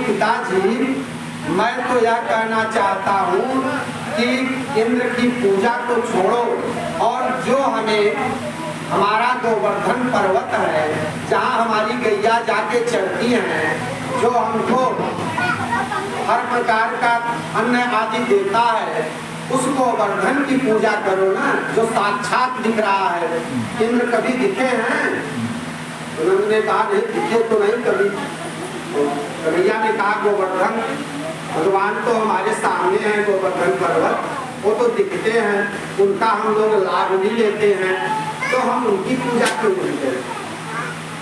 पिताजी, मैं तो यह कहना चाहता हूँ कि इंद्र की पूजा को छोड़ो और जो हमें हमारा गोवर्धन पर्वत है, जहाँ हमारी गैया जाके चढ़ती हैं, जो हमको हर प्रकार का अन्न आदि देता है, उस गोवर्धन की पूजा करो ना, जो साक्षात दिख रहा है। इंद्र कभी दिखे हैं? उन्होंने कहा नहीं दिखे तो नहीं कभी। कन्हैया ने कहा गोवर्धन भगवान तो हमारे सामने है, गोवर्धन पर्वत वो तो दिखते हैं, उनका हम लोग लाभ भी लेते हैं, तो हम उनकी पूजा क्यों नहीं करें?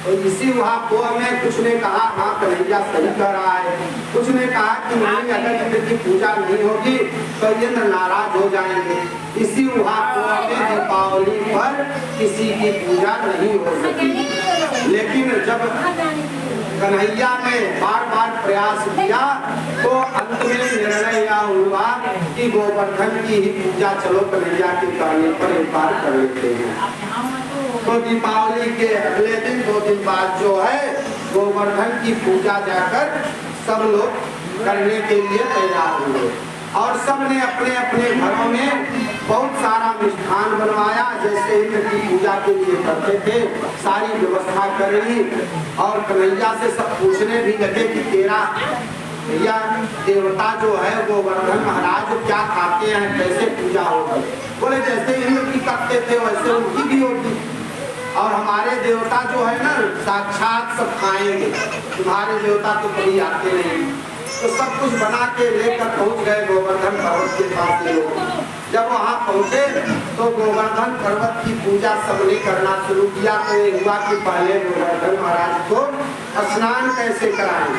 तो इसी वहाँ को में कुछ ने कहा हाँ कन्हैया सही कह रहा है, कुछ ने कहा कि नहीं अगर इंद्र की पूजा नहीं होगी तो इंद्र नाराज हो जाएंगे। इसी वहाँ को में दीपावली पर किसी की पूजा नहीं हो सकी। लेकिन जब कन्हैया ने बार बार प्रयास किया तो अंत में निर्णय यह हुआ कि गोवर्धन की ही पूजा चलो कन्हैया के कहने पर एक बार कर लेते हैं। तो दीपावली के अगले दिन 2 दिन बाद जो है गोवर्धन की पूजा जाकर सब लोग करने के लिए तैयार हुए और सबने अपने अपने घरों में बहुत सारा मिष्ठान बनवाया, जैसे इंद्र की पूजा के लिए करते थे, सारी व्यवस्था कर ली। और कन्हैया से सब पूछने भी लगे कि तेरा भैया देवता जो है गोवर्धन महाराज क्या खाते हैं, कैसे पूजा होगी? बोले जैसे इंद्र की करते थे वैसे उनकी भी होगी, और हमारे देवता जो है ना साक्षात सब खाएंगे, तुम्हारे देवता तो कभी आते नहीं। तो सब कुछ बना के लेकर पहुंच गए गोवर्धन पर्वत के पास लोग। जब वहां पहुंचे तो गोवर्धन पर्वत की पूजा सबने करना शुरू किया। तो ये हुआ कि पहले गोवर्धन महाराज को स्नान कैसे कराएं,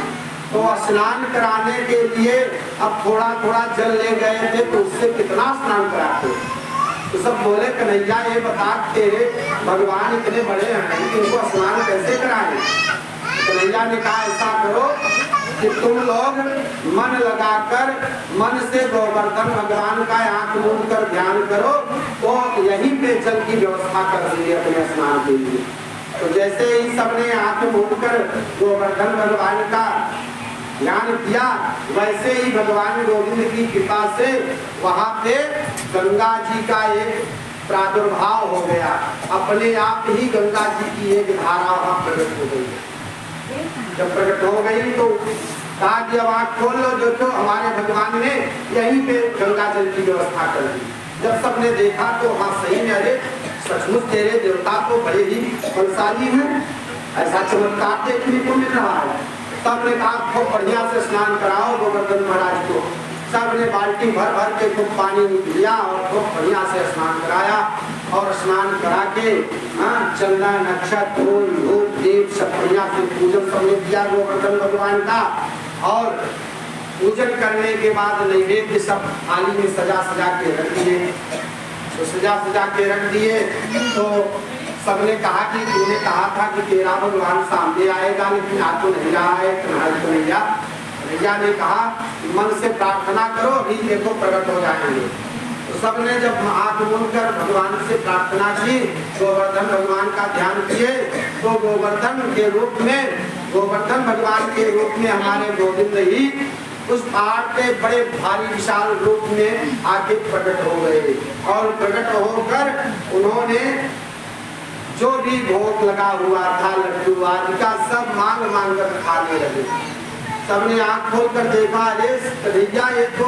तो स्नान कराने के लिए अब थोड़ा थोड़ा जल ले गए थे, तो उससे कितना स्नान कराते? तो सब बोले कन्हैया ये बता तेरे भगवान इतने बड़े हैं, इनको स्नान कैसे कराएं? कन्हैया ने कहा ऐसा करो कि तुम लोग मन लगाकर मन से गोवर्धन भगवान का आंख मूंद कर ध्यान करो, तो यहीं पे जल की व्यवस्था कर देंगे अपने स्नान के लिए। तो जैसे ही सबने आंख मूंद कर गोवर्धन भगवान का ध्यान किया, वैसे ही भगवान गोविंद की कृपा से वहाँ पे गंगा जी का एक प्रादुर्भाव हो गया। अपने आप ही गंगा जी की एक धारा वहाँ प्रकट हो गई। जब प्रकट हो गई तो कहा कि अब आँख खोल लो, देखो हमारे भगवान ने यहीं पे गंगा जल की व्यवस्था कर दी। जब सबने देखा तो हाँ सही में अरे सचमुच तेरे देवता तो बड़े ही बलशाली हैं, ऐसा चमत्कार देखने को मिल रहा है। सबने कहा खूब बढ़िया से स्नान कराओ गोवर्धन महाराज को। सबने बाल्टी भर भर के खूब पानी लिया और खूब बढ़िया से स्नान कराया, और स्नान करा के चंदन नक्षत्र फूल धूप दीप सब बढ़िया से पूजन सबने किया गोवर्धन भगवान का। और पूजन करने के बाद नैवेद्य सब थाली में सजा सजा के रख दिए। तो सजा सजा के रख दिए तो सबने कहा कि तूने कहा था कि तेरा भगवान सामने आएगा, लेकिन आज तो नहीं रहा है कन्हैया। कन्हैया ने कहा मन से प्रार्थना करो, अभी देखो प्रकट हो जाएंगे। तो सबने जब आंख मूंद कर भगवान से प्रार्थना की, गोवर्धन भगवान का ध्यान किए, तो गोवर्धन के रूप में गोवर्धन भगवान के रूप में हमारे गोविंद ही उस पहाड़ पे बड़े भारी विशाल रूप में आके प्रकट हो गए। और प्रकट होकर उन्होंने जो भी भोग लगा हुआ था लड्डू आदि का सब मांग मांग कर खाने लगे। सबने आंख खोल कर देखा, अरे कन्हैया ये तो